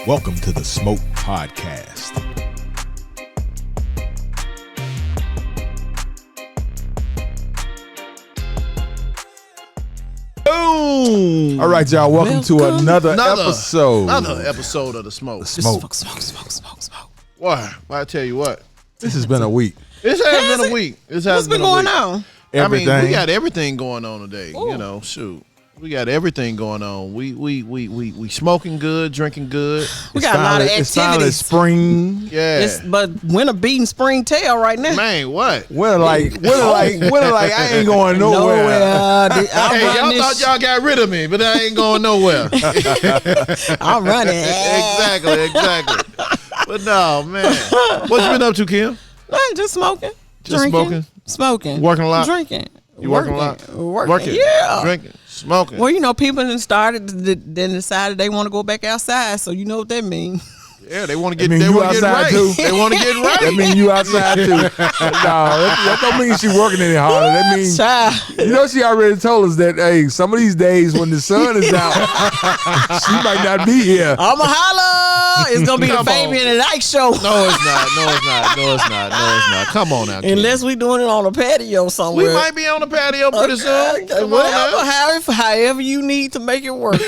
Welcome to the Smoke Podcast. Boom! All right, y'all. Welcome to another episode. Another episode of the Smoke. Smoke. Why? I tell you what. This has been a week. This has been a week. What's been going on? Everything. I mean, we got everything going on today. Ooh. You know, shoot. We got everything going on. We smoking good, drinking good. We got a lot of It's finally activities. spring. Yeah. But winter beating spring tail right now. Man, what? Winter like, I ain't going nowhere. Hey, y'all thought y'all got rid of me, but I ain't going nowhere. I'm running. Exactly. But no, man. What you been up to, Kim? Just smoking. Just drinking, smoking. Working a lot? Drinking. You working a lot? Working. Yeah. Drinking. Smoking. Well, you know, people then started, then decided they want to go back outside, so you know what that means. Yeah, they want to get. That mean they you want to get outside right. too? They want to get right. That mean you outside too. No, that don't mean she working any harder. That means, Child. you know, she already told us that, hey, some of these days when the sun is out, she might not be here. I'm going to holler. It's going to be the Come Fabian and Ike show. No, it's not. Come on now, Kim. Unless we doing it on a patio somewhere. We might be on the patio pretty soon. Come on now. However you need to make it work.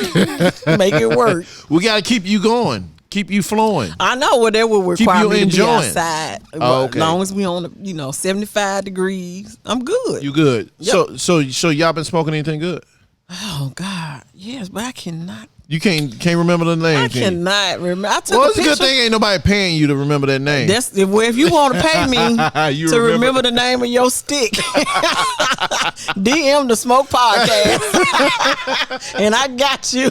Make it work. We got to keep you going. Keep you flowing. I know what that would require you me to be enjoying. outside. Oh, okay. As long as we on, 75 degrees, I'm good. You good? Yep. So y'all been smoking anything good? Oh God, yes, but I cannot. You can't remember the name. I cannot remember. I took Well, a it's a picture. good thing ain't nobody paying you to remember that name. That's if you want to pay me You to remember the name of your stick. DM the Smoke Podcast, and I got you.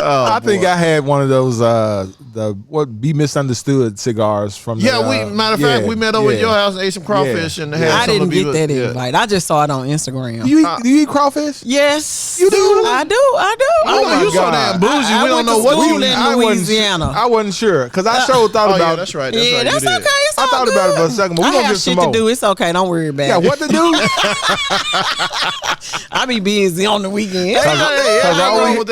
Oh, I think I had one of those be misunderstood cigars from matter of fact, we met over at your house and ate some crawfish and had I some didn't get that yeah. invite. I just saw it on Instagram. Do you eat crawfish? Yes, You do? I do. Oh, my you so God. damn bougie. I We don't went know to what school you in I wasn't- Louisiana. I wasn't sure because I sure thought Oh, about yeah, that's right. Yeah, right. that's You okay. did. It's I all thought good. about it for a second, but we're I gonna have get some shit more. to do. It's okay. Don't worry about Yeah, it. what to do? I be busy on the weekend.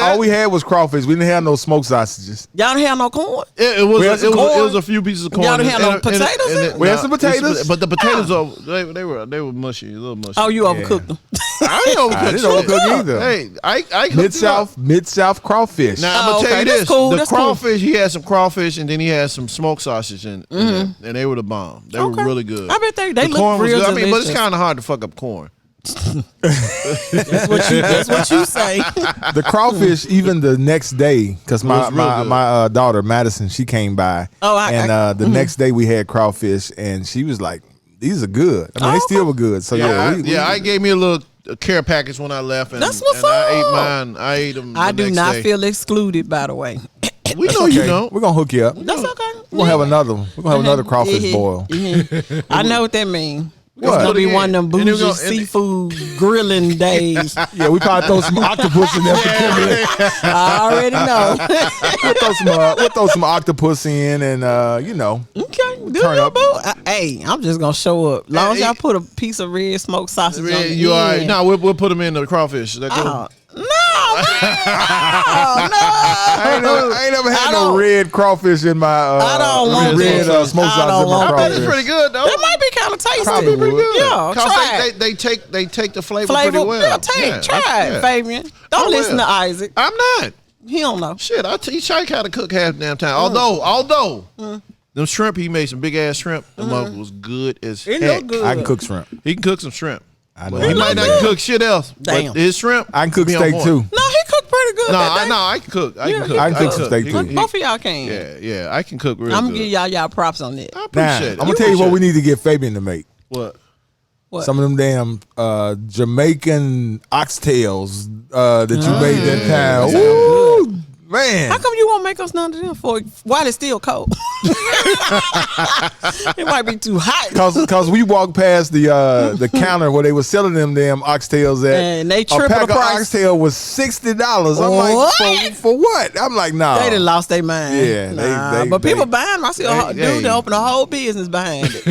All we had was crawfish. We didn't have no smoked sausages. Y'all don't have no corn. It was a few pieces of corn. Y'all didn't have no potatoes in it? We had some potatoes. But the potatoes they were mushy, a little mushy. Oh, you overcooked them. I ain't overcooked. I didn't overcook either. Hey, I cooked Mid-South crawfish. Now I'm gonna tell you that's this: cool, the that's cool. crawfish, he had some crawfish, and then he had some smoked sausage in there, and they were the bomb. They were really good. I bet they the look corn was real good. I mean, but it's delicious. kind of hard to fuck up corn. That's what you say. The crawfish, even the next day, because Was real good. my daughter Madison, she came by, the next day we had crawfish, and she was like, "These are good." I mean, they still were good. So I gave me a little care package when I left, and, That's what's and I ate up. mine. I ate them. I the do next not day. feel excluded, by the way. We know you don't. We're gonna hook you up. That's okay. We're gonna have another one. We're gonna have another crawfish boil. I know what that means. It's What? gonna be one of them And it bougie was gonna- seafood grilling days. Yeah, we probably throw some octopus in there for Kimberly. I already know. We'll throw some octopus in, and Okay, do Turn your up. boo. Hey, I'm just gonna show up. Long as y'all put a piece of red smoked sausage on the You all right? end. No, we'll put them in the crawfish. Is that cool? Oh, no, man. I ain't never had no red crawfish in my. I don't want red that. smoked I sausage don't in my want I bet crawfish. it's pretty good though. That might be kind of tasty. Probably pretty good. Yeah, try it. They take the flavor pretty well. Yeah, try it, yeah. Fabian. Don't listen to Isaac. I'm not. He don't know. Shit, I teach you how to cook half the damn time. Although them shrimp, he made some big ass shrimp. The mug was good as It heck. look good. I can cook shrimp. He can cook some shrimp. I But know. he might not cook shit else. Damn. But his shrimp, I can cook be on steak point. too. No, he cooked pretty good. No, that day. I can cook. I can cook. I can cook some steak, He- too. he- Both of y'all can. Yeah, I can cook real I'm good. gonna give y'all props on that. I Now, appreciate it. I'm gonna tell you what we need to get Fabian to make. What? What? Some of them damn Jamaican oxtails that you made that time. Ooh, man. How come you won't make us none of them for while it's still cold? It might be too hot. Cause we walked past the counter where they were selling them damn oxtails at, And they a triple pack the of price. oxtail was $60. I'm What? like, for what? I'm like, nah. They done lost their mind. Yeah, they- but people they- buying them. I see a Hey, dude hey. that opened a whole business behind it.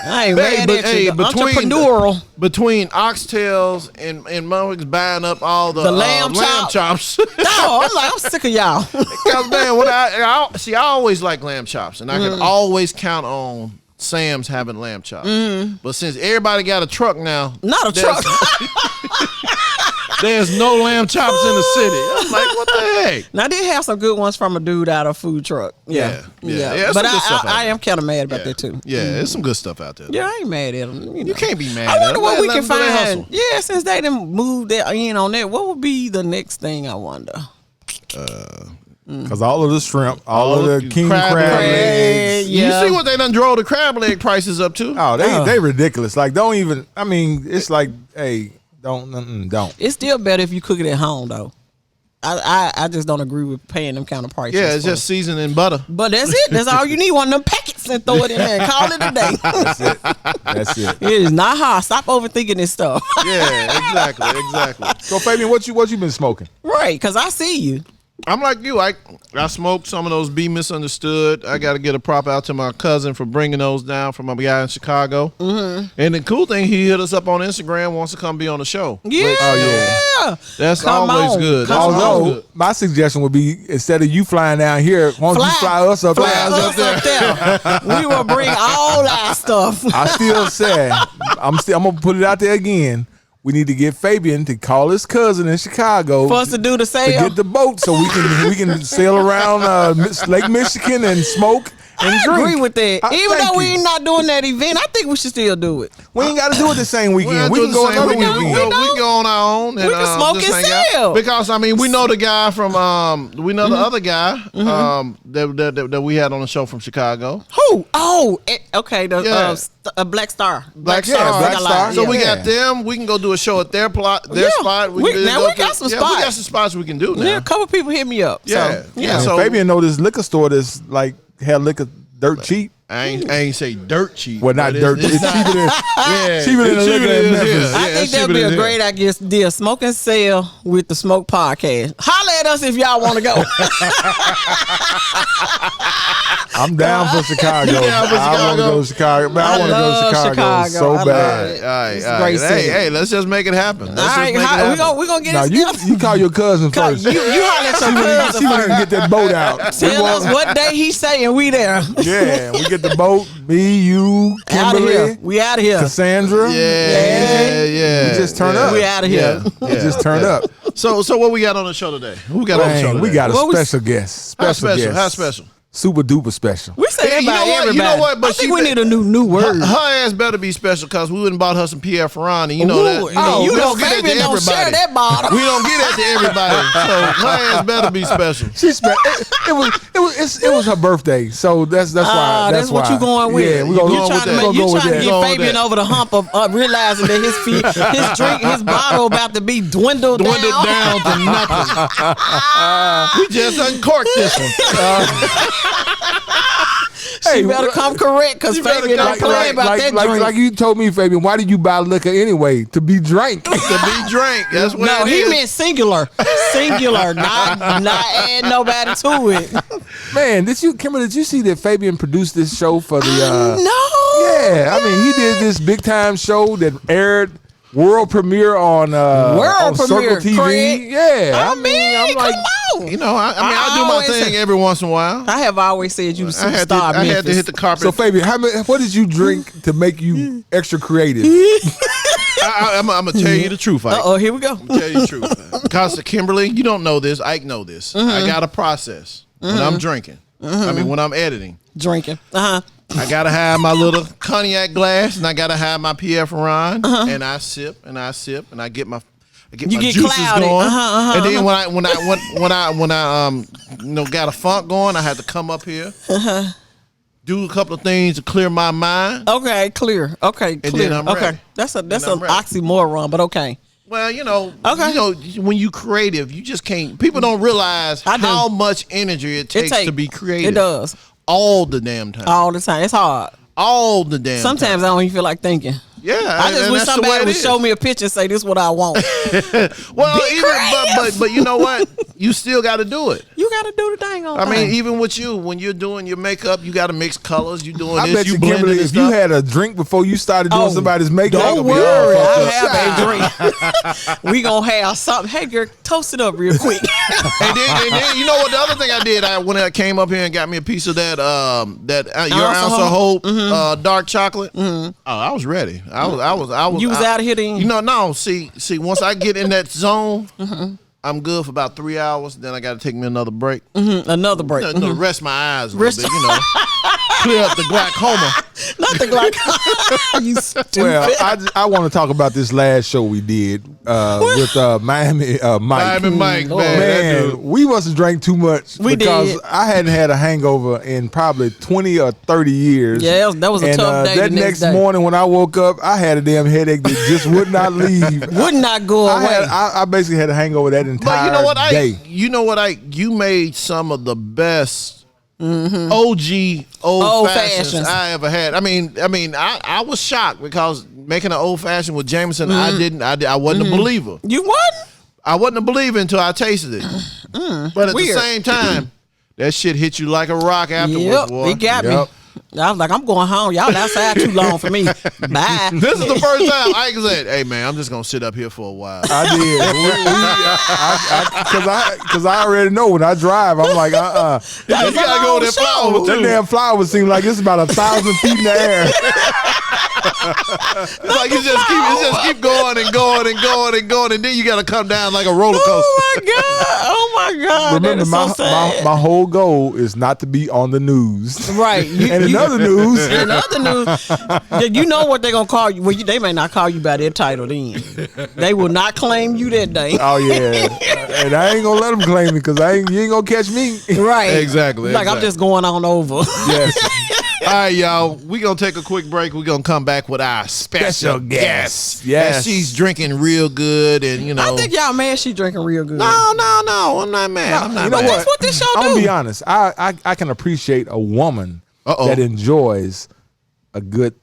I ain't Hey, mad but- at hey, you. between- Entrepreneurial. Between oxtails and motherfuckers buying up all the lamb chops. No, I'm like, I'm sick of of y'all. Because man, what I always like lamb chops, and I can always count on Sam's having lamb chops. But since everybody got a truck now, not a truck. There's no lamb chops in the city. I'm like, what the heck? Now they have some good ones from a dude out of a food truck. Yeah. But I am kind of mad about that too. Yeah, there's some good stuff out there. Yeah, I ain't mad at them. You can't be mad I at them. wonder what we can Let them find. Yeah, since they didn't move that in on that, what would be the next thing? I wonder. Because all of the shrimp, all of the king crab legs. Yeah. You see what they done drove the crab leg prices up to? Oh, they ridiculous. Like, don't even. I mean, it's like, hey, don't. It's still better if you cook it at home, though. I just don't agree with paying them kind of prices. Yeah, it's just seasoning and butter. But that's it. That's all you need. One of them packets and throw it in there and call it a day. That's it. It is not hard. Stop overthinking this stuff. Yeah, exactly. So, Fabian, what you been smoking? Right, because I see you. I'm like you. I smoked some of those Be Misunderstood. I got to get a prop out to my cousin for bringing those down from my guy in Chicago. And the cool thing, he hit us up on Instagram, wants to come be on the show. Yeah. That's Come always on. good. Come That's on. always good. My suggestion would be, instead of you flying down here, why don't you fly us up there? We will bring all our stuff. I still say, I'm gonna put it out there again. We need to get Fabian to call his cousin in Chicago For us to do the to sale. get the boat so we can sail around Lake Michigan and smoke and I drink. agree with that. Even Thank though we you. ain't not doing that event, I think we should still do it. We ain't got to do it the same weekend. We do can the go same another weekend. weekend. We go on our own. And, We can smoke just and hang out. sell. Because I mean, we know the guy from we know the other guy that we had on the show from Chicago. Who? Oh, okay. The Black Star. Black Yeah, Star. Black Star. So we Yeah. got them. We can go do a show at their spot. Yeah. Now We got some We spots. got some spots we can do now. Yeah, a couple people hit me up. Yeah. So, yeah. So- Fabian know this liquor store that's like had liquor dirt cheap. I ain't say dirt cheap. Well, not but dirt. It's not- cheaper than Yeah, cheaper than it's the liquor in than Memphis. here. I Yeah, think it's that'd cheaper be a than great idea. Smoke and sell with the Smoke Podcast. Holla at us if y'all want to go. I'm down for Chicago. You down for I want to Chicago? go to Chicago. Man, I want to go love to Chicago Chicago. so I love bad. it. All right, It's all a great right. city. Hey, let's just make it happen. All right, we gonna get Now it you together. call your cousin first. You holler at your cousin See when we first. get that boat out. Tell us what day he saying we there. Yeah, we get the boat. Me, you, Out of Kimberly, here. We out of here. Yeah. Cassandra. We We just turn up. We out of here. We just turn up. So what we got on the show today? Who we got on the show Man, today? we got a What was- special guest. How Special special? guest. How special? Super duper special. We say Hey, that you know about what? everybody. You know what? But I think she we been- need a new word. Her ass better be special because we wouldn't bought her some Pierre Ferrand. And you know Ooh, that. you we know don't get that to Fabian don't share everybody. that bottle. We don't get that to everybody. So her ass better be special. She spent it was her birthday, so that's why. That's what why. you going with. Yeah, we you gonna trying to, with that. you go with trying to that. get Go with Fabian that. over the hump of realizing that his bottle about to be dwindled Down to nothing. We just uncorked this one. She better come correct because Fabian don't play about that drink. like you told me, Fabian. Why did you buy liquor anyway? To be drank. To be drank. That's what No, it he is. meant singular, not add nobody to it. Man, Kimberly? Did you see that Fabian produced this show for the? No. Yeah, I mean, he did this big time show that aired world premiere on on premiere, Circle TV. Craig. Yeah, I mean, I'm like, come on. You know, I do always my thing say- every once in a while. I have always said you the I had superstar of to Memphis. hit the carpet. so Fabian, what did you drink to make you extra creative? I'm gonna tell you the truth. Ike. Uh-oh, here we go. I'm gonna tell you the truth. Because Kimberly, you don't know this. Ike know this. I got a process when I'm drinking. I mean, when I'm editing. Drinking. I gotta have my little cognac glass, and I gotta have my Pierre Ferrand, and I sip and I sip, and I get my You my get juices cloudy. going. And then when I got a funk going, I had to come up here, do a couple of things to clear my mind. Okay, clear. Okay, clear. then I'm okay, ready. that's an I'm ready. oxymoron, but okay. Well, Okay. when you creative, you just can't. People don't realize I do. how much energy it takes to be creative. It does all the damn time. all the time. It's hard. All the damn. Sometimes I don't even feel like thinking. Yeah, I just and wish that's the way somebody it would is. show me a picture and say this is what I want. Well, Be creative. but you know what? You still got to do it. You gotta do the dang on. I mean, even with you, when you're doing your makeup, you gotta mix colors. You doing I this, bet you you, blending Kimberly, this if you stuff. had a drink before you started doing somebody's makeup, Don't you'd be all worry, fucked up. I have a drink. We gonna have something. Hey, girl, toast it up real quick. and then you know what? The other thing I did, when I came up here and got me a piece of that your ounce of hope dark chocolate. Oh, I was ready. I was. You was out of here then. You know, no. See. Once I get in that zone, I'm good for about 3 hours. Then I got to take me another break. Another break. No, rest my eyes a little bit. You know, clear up the glaucoma. Not the glaucoma. You stupid. Well, I want to talk about this last show we did with Miami Mike. Miami Mike, man, we must have drank too much because I hadn't had a hangover in probably 20 or 30 years. Yeah, that was a tough day. That next morning when I woke up, I had a damn headache that just would not leave. Would not go away. I basically had a hangover that entire But you know what? day. You made some of the best OG old fashions I ever had. I mean, I was shocked because making an old fashioned with Jameson, I wasn't a believer. You wasn't? I wasn't a believer until I tasted it. But at the same time, that shit hit you like a rock afterwards, boy. It got me. I was like, I'm going home. Y'all outside too long for me. Bye. This is the first time Ike said, "Hey man, I'm just gonna sit up here for a while." I did, because I already know when I drive, I'm like, You gotta go with that flower. That damn flower seems like it's about 1,000 feet in the air. It's like you just keep going and going and going and going, and then you gotta come down like a roller coaster. Oh my God. Remember, that is so sad. my whole goal is not to be on the news. Right. In other news, you know what they're gonna call you. Well, they may not call you by their title then. They will not claim you that day. Oh yeah, and I ain't gonna let them claim me because you ain't gonna catch me. Right. Exactly. I'm just going on over. Yes. All right, y'all. We gonna take a quick break. We gonna come back with our special guest. Yes. And she's drinking real good, and you know. I think y'all mad she drinking real good. No. I'm not mad. I'm not You know mad. what? That's what this show I'm do. gonna be honest. I can appreciate a woman that enjoys a good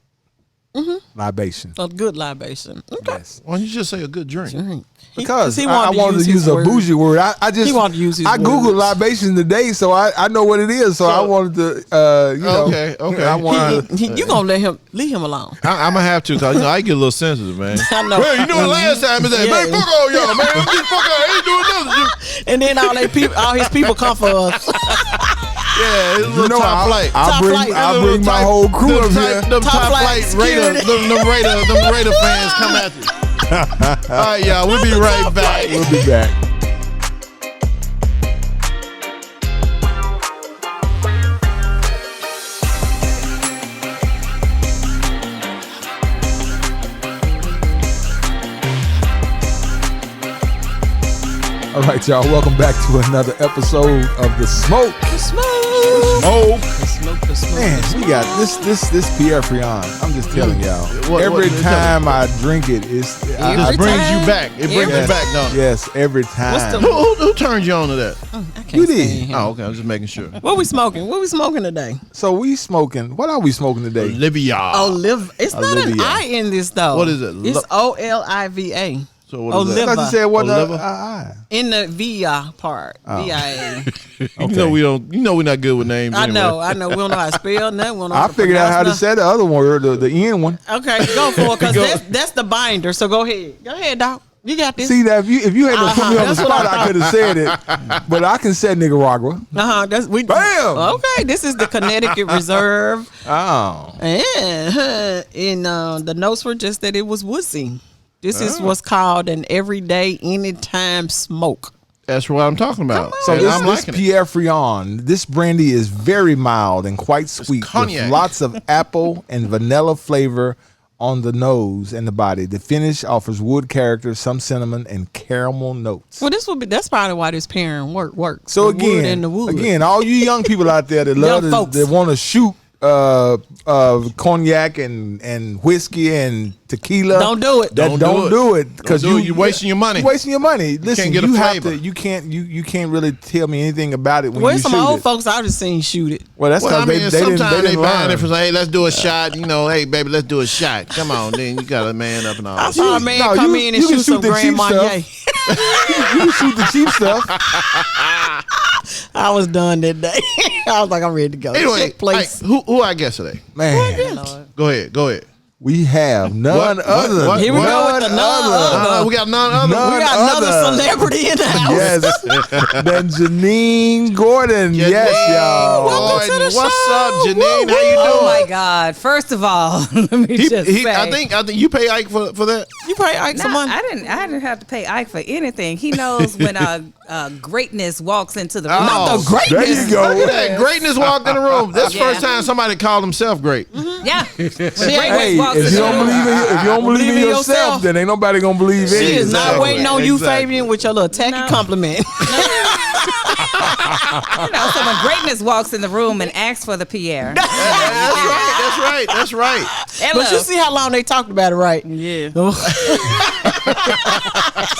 libation. A good libation. Okay. Yes. Why don't you just say a good drink? Because he I wanted to use a bougie word. I just He wanted to use his I googled words. libation today, so I know what it is. So I wanted to Okay. I wanted You gonna leave him alone? I'm gonna have to, because I get a little sensitive, man. I know. Well, you know the last time is that, man, fuck all y'all, man. Get the fuck out. I ain't doing nothing. And then all his people come for us. Yeah, it's a little top flight. I'll bring my whole crew up here. Them top flight security. them Raider fans come at you. All right, y'all. We'll be right back. We'll be back. All right, y'all. Welcome back to another episode of The Smoke. The smoke. Man, we got this Pierre Friand. I'm just telling y'all. Every time I drink it, it brings you back. It brings you back, don't it? Yes, every time. Who turned you on to that? I can't You stand did. him. Oh, okay. I'm just making sure. What we smoking? What we smoking today? So we smoking. What are we smoking today? Olivia. It's not an Olivia. I in this though. What is it? It's Oliva. So what is that? I thought you said what? Oliva? In the VIA part. VIA. You know we don't. You know we're not good with names. I anyway. know. We don't know how to spell nothing. We don't know how I to figured out how to pronounce say the other word, the end one. nothing. Okay, go for it, because that's the binder. So go ahead. Go ahead, dog. You got this. See that if you had to put me on the That's what spot, I I could have said it. But I can say Nicaragua. That's we. Bam! Okay, this is the Connecticut Reserve. Oh, And the notes were just that it was woodsy. This is what's called an everyday, anytime smoke. That's what I'm talking about. so And I'm this liking it. Pierre Friand, this brandy is very mild and quite sweet, with cognac. lots of apple and vanilla flavor on the nose and the body. The finish offers wood character, some cinnamon, and caramel notes. Well, that's probably why this pairing works. So The wood and the wood. again, all you young people out there that Young folks. that want to shoot cognac and whiskey and tequila. Don't do it. Don't do it because you're wasting your money. You're wasting your money. Listen, get a you have flavor. to. You can't really tell me anything about it when Where's you some shoot old it. folks I've just seen shoot it? Well, that's Well, because I mean, they sometimes didn't find learn. it from hey, let's do a shot. You know, hey baby, let's do a shot. Come on, then you got a man up and all. I that. saw a man No, come you- in and you can shoot some shoot the Grand cheap stuff. Marnier. You can shoot the cheap stuff. I was done that day. I was like, I'm ready to go. Anyway, Check place. who I guess today? Man, Go ahead. we have none other. What? Here we go with the none other. We got none other. None We got another other. celebrity in the house. Yes, than Janeen Gordon. Janeen Yes, y'all. Welcome to the What's show. up, Janeen? How you doing? Oh my God! First of all, let me just say, I think you pay Ike for that. You pay Ike some Nah, money. I didn't have to pay Ike for anything. He knows when greatness walks into the room. Oh, the There you go. Look at that. Greatness walked in the room. That's the first time somebody called himself great. Yeah. When greatness Hey, walks if in you the don't room. believe in yourself, then ain't nobody gonna believe in She you. is not Exactly. waiting on you, Exactly. Fabian, with your little tacky compliment. So when greatness walks in the room and asks for the Pierre. That's right. But you see how long they talked about it, right? Yeah.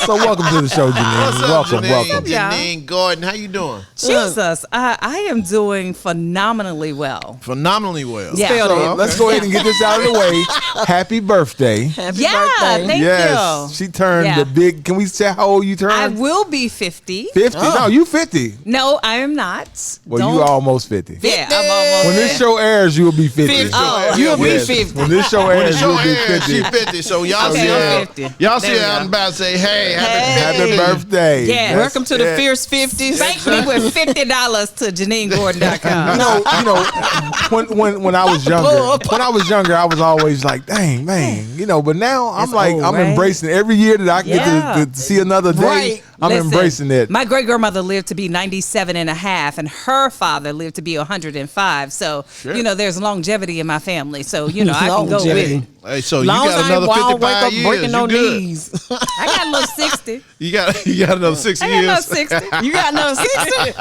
So welcome to the show, Janeen. What's up, Welcome, Janeen? welcome. Yeah. Janeen Gordon, how you doing? Jesus, I am doing phenomenally well. Phenomenally well. Yeah. Spell So that. let's go ahead and get this out of the way. Happy birthday. Happy Yeah, birthday. thank Yes, you. she turned Yeah. the big. Can we say how old you turned? I will be 50. 50. No, you 50. No, I am not. Well, you almost 50. Yeah, I'm almost. When this show airs, you'll be 50. 50. Oh, You'll be Yes. 50. When this show When the airs, show you'll be airs, 50. she 50. So y'all Okay, see I'm her. 50. Y'all There see we her out go. and about say, hey, Happy birthday. Yeah. Yes. Welcome to the Yeah. Fierce 50s. Thank me with $50 to JaneenGordon.com. You know, when I was younger, I was always like, dang, man, but now I'm It's like, old, I'm right? embracing every year that I get Yeah. to see another day. Right. I'm Listen, embracing it. My great grandmother lived to be 97 and a half, and her father lived to be 105. So, there's longevity in my family. So, I can go with Longevity. it. Hey, so you Long as got I another ain't wake 55 up years. breaking You no good. knees. I got a little 60. You got another 6 I got years. another 60. You got another 60?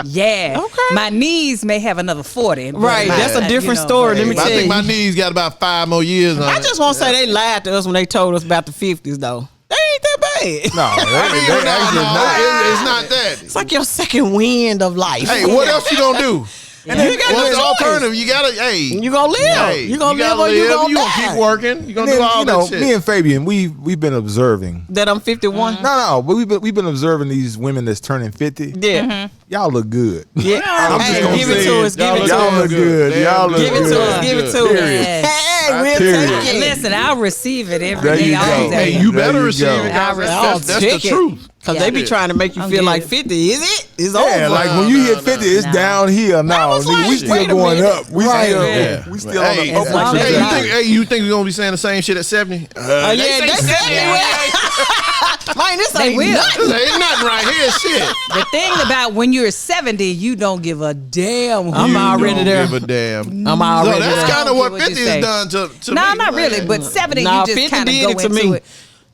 Yeah. Okay. My knees may have another 40. but Right, that's a different story. Let me I tell think you. my knees got about 5 more years on I it. just want to say they lied to us when they told us about the 50s, though. They ain't that bad. No, I mean, they actually not. it's not that. It's like your second wind of life. Hey, what else you gonna do? And then you got What's the choice. alternative? You gotta, You gonna live. hey, You gonna live gotta or you gonna You die. gonna keep working. You gonna And do then, all that shit. me and Fabian, we've been observing. That I'm 51? No, but we've been observing these women that's turning 50. Yeah. Y'all look good. Yeah. I'm just Hey, gonna give it say to it. us. Give Y'all it look to Y'all us. look good. Damn Y'all look good. Give it to good. us. Give it to Period. us. Yes. Hey, we'll Period. take it. Listen, I'll receive it every There day, you all go. day. Hey, you There better you receive go. it. I'll That's the take it. truth. Because Yeah. they be trying to make you I'm feel good. like 50. Is it? It's Yeah, over. like when you hit 50, it's no. down here now. was Nigga, we like, still wait a going minute. up. We Right. still, Yeah. we still Hey, on the as upward long as trajectory. You think we're gonna be saying the same shit at 70? Yeah, they said it. Man, this They ain't will. nothing. Ain't nothing right here. Shit. The thing about when you're 70, you don't give a damn. I'm You already don't there. Give a damn. I'm So already that's there. kind I of don't what get what you 50 say. has done to No, me. not really. But 70, Nah, you just 50 kind of did go it to into me. it.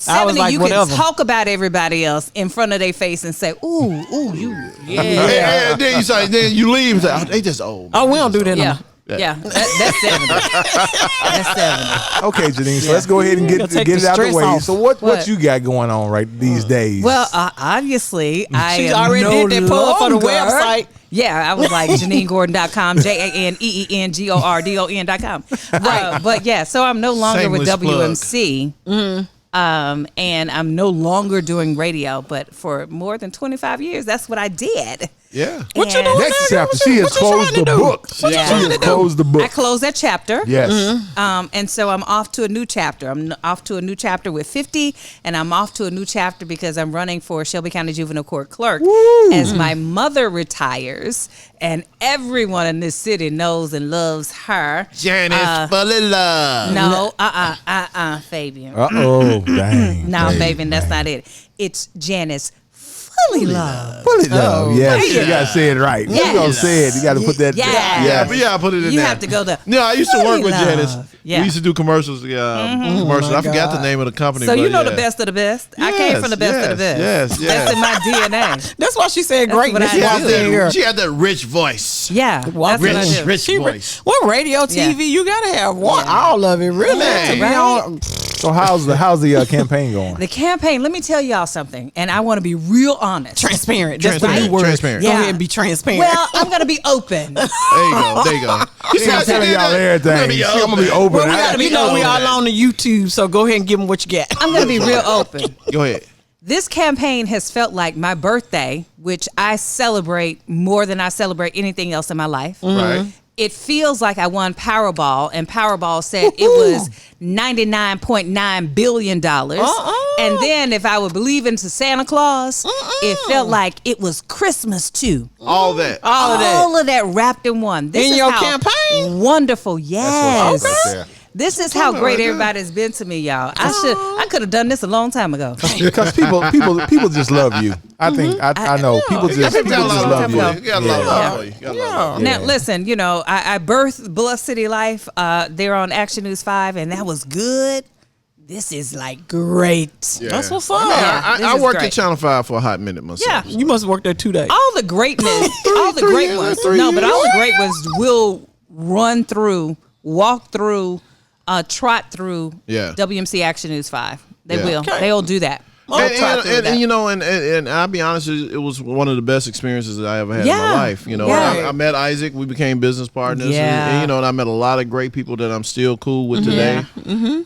I was 70, like, you whatever. can talk about everybody else in front of their face and say, ooh, you, yeah. And then you say, then you leave and say, oh, they just old. Oh, we don't do that no Yeah. more. Yeah, that's 70. That's 70. Okay, Janine, so let's go ahead and get Gotta take it the out the stress way. off. So what What? you got going on right these days? Well, obviously, I She's am already no did that pull for the longer- website. Yeah, I was like JaneenGordon.com, JaneenGordon.com. Right. But yeah, so I'm no longer with Shameless WMC. And I'm no longer doing radio, but for more than 25 years, that's what I did. Yeah. What you And- doing next now? chapter, What she you has trying closed to the do? book. What you She trying has to do? closed the I book. closed that chapter. Yes. And so I'm off to a new chapter. I'm off to a new chapter with 50, and I'm off to a new chapter because I'm running for Shelby County Juvenile Court Clerk as my mother retires, and everyone in this city knows and loves her. Janice full of love. No, Fabian. Uh-oh, dang. No, dang, Fabian, that's dang. not it. It's Janice fully loved. Fully love. Yes, There you you gotta say it right. Yes. You gonna say it. You gotta put that. Yeah. Yeah, but yeah, I put it in You there. have to go there. No, I used to work Fully with Janice. love. Yeah. We used to do commercials. Commercials. my I forgot God. the name of the company. So but you know yeah. the best of the best. I came from the best of the best. Yes, yes. That's in my DNA. That's why she said That's what greatness. I She had, do. walked in here. she had that rich voice. Yeah, that's what I Rich, do. rich voice. What radio, TV? You gotta have one. All of it, really. Man. To be Right? on- So how's the campaign going? The campaign, let me tell y'all something, and I want to be real honest. Transparent. That's the Transparent. new word. Transparent. Go Yeah. ahead and be transparent. Well, I'm going to be open. There you go. There you go. You She see, telling y'all everything. She gonna be open. well, we I- gotta be. We all on the YouTube, so go ahead and give them what you got. I'm going to be real open. Go ahead. This campaign has felt like my birthday, which I celebrate more than I celebrate anything else in my life. Right. It feels like I won Powerball, and Powerball said it was $99.9 billion. And then if I would believe into Santa Claus, it felt like it was Christmas too. All that. All of that wrapped in one. This In is your how campaign? wonderful. Yes. That's what I was This is how great everybody's been to me, y'all. I could have done this a long time ago. Because people just love you. I think I know people just love you. You got a lot of love for you. You got a lot of love. Now, listen, I birthed Bluff City Life. They're on Action News 5, and that was good. This is like great. Yeah. That's what's up. I This worked is at great. Channel 5 for a hot minute myself. Yeah. You must work there 2 days. All the greatness, all the great years, ones. 3 No, but years. all the great ones will run through, walk through, trot through Yeah. WMC Action News 5. They Yeah. will. Okay. They'll do that. And I'll be honest, it was one of the best experiences that I ever had in my Yeah. life. Yeah. I met Isaac. We became business partners. Yeah. And I met a lot of great people that I'm still cool with today.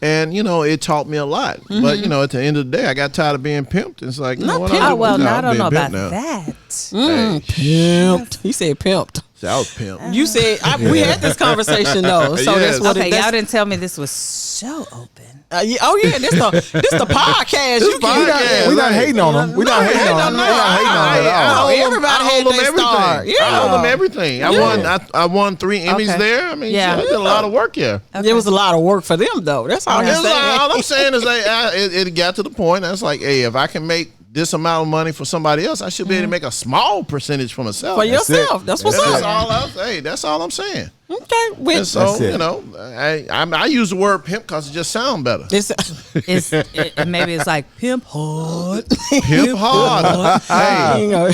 And, it taught me a lot. But, at the end of the day, I got tired of being pimped. It's like, what? Oh, well, I'm I don't know being about pimped now. that. Hey, Pimped. He said pimped. I was pimped. You said we had this conversation though, so Yes. that's what Okay, it is. y'all didn't tell me this was so open. This the podcast. You podcast. We're not hating on them. We're not hating on them. We're not hating on them at all. Everybody had them their everything. star. Yeah. I owe them everything. I won 3 Emmys Okay. there. I mean, Yeah. I did a lot of work here. There was a lot of work for them though. That's all I'm That's saying. all I'm saying is it got to the point. That's like, hey, if I can make this amount of money for somebody else, I should be able to make a small percentage for myself. For yourself. That's what's That's up. all I'm saying. That's all I'm saying. Okay. And so, That's it. I use the word pimp because it just sounds better. Maybe it's like pimp hard. Pimp hard. Hey, You know.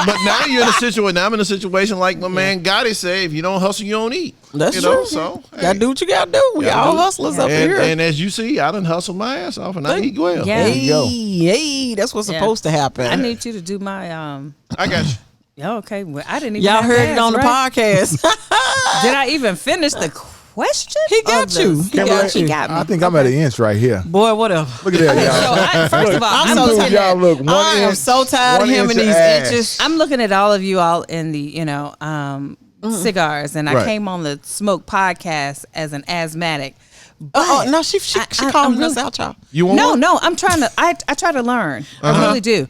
but now you're in a situation. Now I'm in a situation like my man Gotti say, if you don't hustle, you don't eat. That's you true. know, so Gotta do what you gotta do. We all hustlers up and, here. and as you see, I done hustled my ass off and I eat well. Yeah. There you go. Hey, that's what's Yeah. supposed to happen. I need you to do my I got you. Yeah, okay. Well, I didn't even. Y'all have heard to it on the ask, right? podcast. Did I even finish the question? He got of the- you. He Kimberly, He got me. I think I'm at an inch right here. Boy, whatever. Look at that, y'all. So first of all, I'm I'm so looking y'all at, look 1 I am inch. so tired of 1 him inch and of these ass. inches. I'm looking at all of you all in the cigars, and I Right. came on the Smoke podcast as an asthmatic. Oh, But no, she calling us out, y'all. You want one? No, I'm trying to. I try to learn. I really do.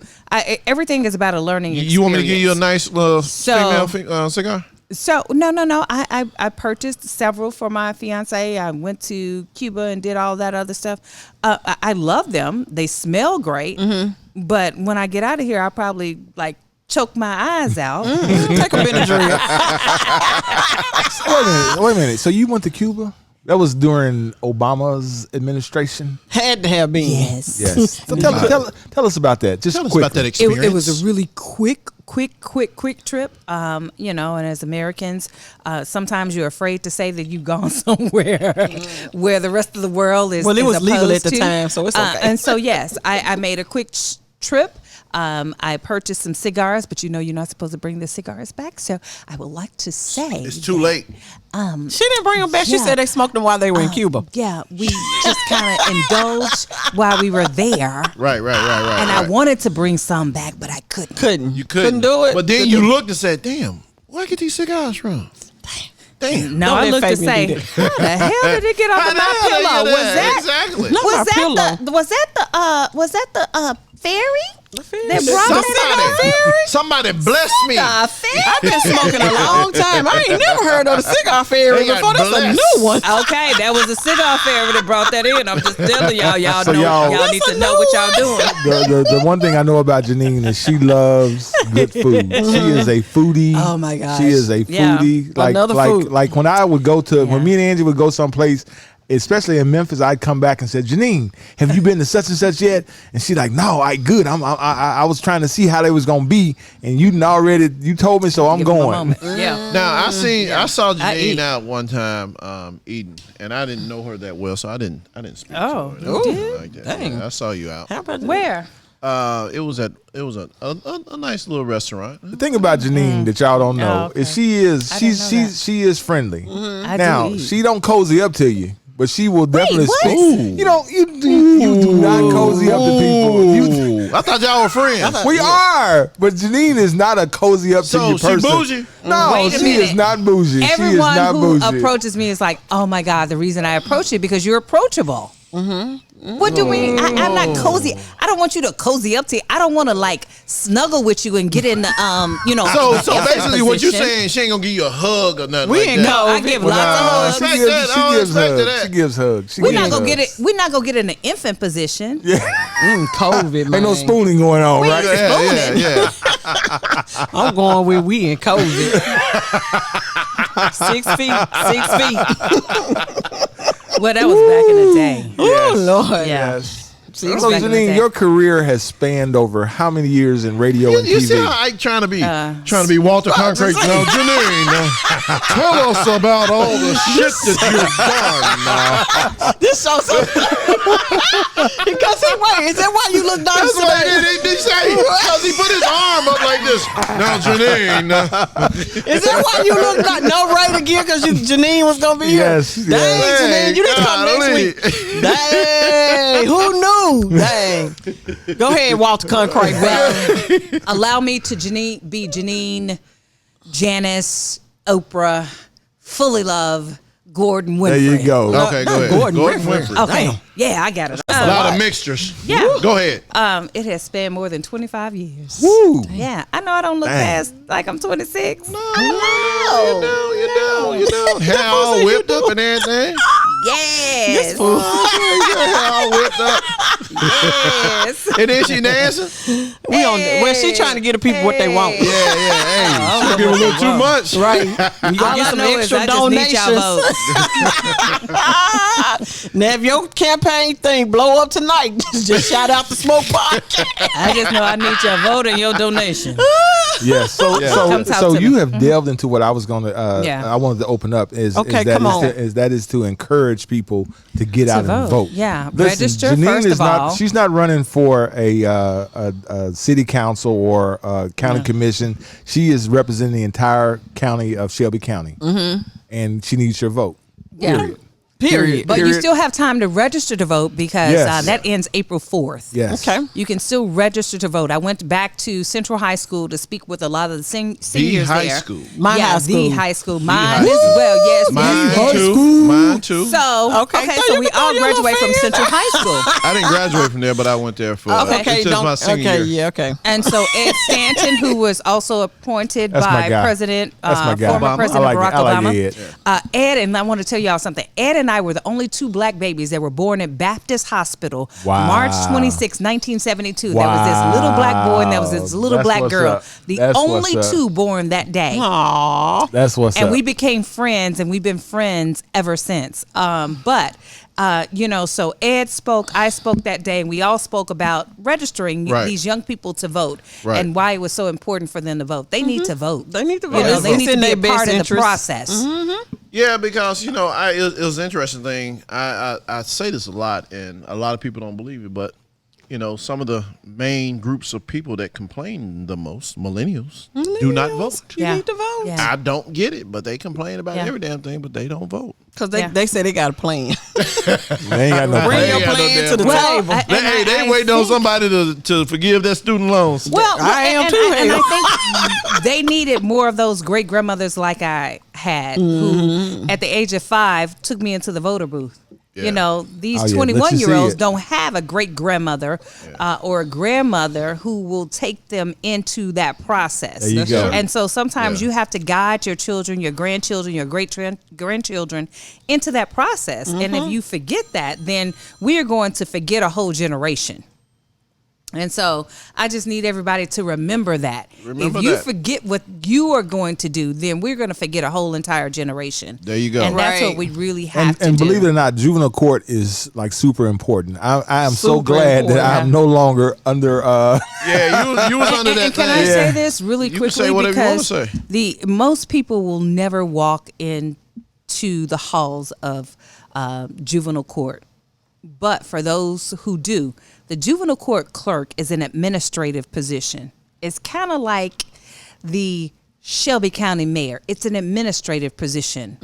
Everything is about a learning experience. You want me to give you a nice little So- female cigar? So no. I purchased several for my fiance. I went to Cuba and did all that other stuff. I love them. They smell great. But when I get out of here, I'll probably like choke my eyes out. Take a Benadryl. Wait a minute. So you went to Cuba? That was during Obama's administration? Had to have been. Yes. Yes. So tell us about that. Just Tell us quickly. about that experience. It was a really quick trip. And as Americans, sometimes you're afraid to say that you've gone somewhere where the rest of the world is. Well, it is was legal at opposed the to. time, so it's okay. And so, yes, I made a quick trip. I purchased some cigars, but you're not supposed to bring the cigars back. So I would like to say It's too late. She didn't bring them back. She Yeah. said they smoked them while they were in Cuba. Yeah, we just kind of indulged while we were there. Right. And I wanted to bring some back, but I couldn't. Couldn't. You couldn't do it. But then you looked and said, "Damn, where I get these cigars from?" Damn. No, Don't I let looked to Fabian say, do that. how the hell did it get How under the my hell did pillow? it Was get that exactly? No. was my pillow. that the ferry? They Somebody- brought it Somebody bless me. the ferry. I've been smoking a long time. I ain't never heard of the cigar fairy They got before. That's a blessed. new one. Okay, that was a cigar ferry that brought that in. I'm just telling y'all. So y'all- Y'all need to know what y'all doing. The one thing I know about Janine is she loves good food. She is a foodie. Oh, my gosh. She is a Yeah. foodie. Another food. Like when I would go to Yeah. when me and Angie would go someplace, especially in Memphis, I'd come back and say, Janine, have you been to such and such yet? And she's like, no, I good. I was trying to see how they was gonna be, and you told me, so I'm Give 'em a going. moment. Yeah. Now I saw I eat. Janine out one time eating, and I didn't know her that well, so I didn't speak Oh, to her. or anything you like that. Dang. Yeah, I saw you out. How about that? Where? It was a nice little restaurant. The thing about Janine that y'all don't know Oh, okay. is she is I didn't know she is friendly. I Now do eat. she don't cozy up to you, but she will definitely what? speak. You do not cozy up to people. I thought y'all were friends. We are, but Janeen is not a cozy up to So you she person. bougie? No, Wait a she is minute. not bougie. She is Everyone not who bougie. approaches me is like, "Oh my God!" The reason I approach you because you're approachable. What do we? I'm not cozy. I don't want you to cozy up to. I don't want to like snuggle with you and get in the So infant basically, what you're position. saying, she ain't gonna give you a hug or nothing We like ain't that. No, I give Well, lots of hugs. she Respect gives, that. she I don't gives respect hugs. that. She gives hugs. She We're gives not gonna get hugs. it. We're not gonna get in the infant position. COVID, man. Ain't no spooning going on, We right? ain't Yeah. I'm going where we in COVID. 6 feet, 6 feet. Well, that was back in the day. Oh Lord. Yeah. Yes. See, So, back in the Janeen, day. your career has spanned over how many years in radio and You TV? see how Ike trying to be Walter Concrete? Now, Janine, tell us about all the shit that you've done. Now. This show so because is that why you look nice That's what today? he say. Because he put his arm up like this. Now, Janine. Is that why you look like no right again? Because Janine was gonna be here. Yes, Dang, yes. Janine, you didn't come next week. Dang, who knew? Dang. Go ahead, Walter Concrete. Well, allow me to be Janeen, Janice, Oprah, Fully Love, Gordon Winfrey. There you go. Okay, go ahead. Gordon Gordon Winfrey. Winfrey. Okay. Damn. Yeah, I got it. A lot of mixtures. Yeah. Go ahead. It has spanned more than 25 years. Woo. Yeah, I know I don't look Dang. past like I'm 26. You know. Hair all whipped up and everything. Yes. Hair all whipped up. Yes. And then she dancing. We on well, she trying to get the people what they want. Yeah. Hey, she give a little too much. Right. You gonna All get I some know is extra I just need y'all donations. Now if your campaign thing blow up tonight, just shout out the Smoke Podcast. I just know I need your vote and your donation. Yes. So Come talk so to you me. have delved into what I was going to. Yeah. I wanted to open up Okay, that come on. is to encourage people to get out and vote. Yeah. Listen, Register Janeen first is of not. all. She's not running for a city council or a county commission. She is representing the entire county of Shelby County, and she needs your vote. Yeah. Period. But you still have time to register to vote because Yes. that ends April 4th. Yes. Okay. You can still register to vote. I went back to Central High School to speak with a lot of the seniors high there. school. My yeah, high the school. high school. Mine as well. Yes. Mine yes, yes. too. Mine too. So Okay, okay, so so you we can all throw your little graduate from finger. Central High School. I didn't graduate from there, but I went there for Okay, it's just my senior okay, year. yeah, okay. And so Ed Stanton, who was also appointed That's my by guy. President, That's my guy. former Obama. President I like Barack it. I like Obama. Ed. Ed, and I want to tell y'all something. Ed and I were the only two black babies that were born at Baptist Hospital, Wow. March 26, 1972. There was this little black boy and there was this little That's black what's girl. up. The That's only what's up. two born that day. Aww. That's what's And up. we became friends, and we've been friends ever since. So Ed spoke, I spoke that day, and we all spoke about registering Right. these young people to vote Right. and why it was so important for them to vote. They need to vote. They need to You vote. know, It's they need in to be their a best part of the interest. process. Yeah, because it was an interesting thing. I say this a lot, and a lot of people don't believe it, but some of the main groups of people that complain the most, millennials, do not vote. You need to vote. Yeah. I don't get it, but they complain about Yeah. every damn thing, but they don't vote. Because Yeah. they say they got a plan. They ain't got no Bring plan. your ain't got no plan damn to the plan. table. They waiting on somebody to forgive their student loans. Well, I am and, too, And hell. I think they needed more of those great grandmothers like I had, who at the age of 5 took me into the voter booth. Yeah. These Oh, yeah. 21-year-olds Let you see it. don't have a great grandmother or a grandmother who will take them into that process. There you go. And so sometimes Yeah. you have to guide your children, your grandchildren, your grandchildren into that process. And if you forget that, then we are going to forget a whole generation. And so I just need everybody to remember that. Remember if you that. forget what you are going to do, then we're going to forget a whole entire generation. There you go. And that's Right. what we really have to And do. believe it or not, juvenile court is like super important. I am so Super glad that important. I'm no longer under. Yeah, you was under that and can thing. I Yeah. say this really You can quickly? say whatever you wanna Because say. most people will never walk into the halls of juvenile court. But for those who do, the juvenile court clerk is an administrative position. It's kind of like the Shelby County mayor. It's an administrative position.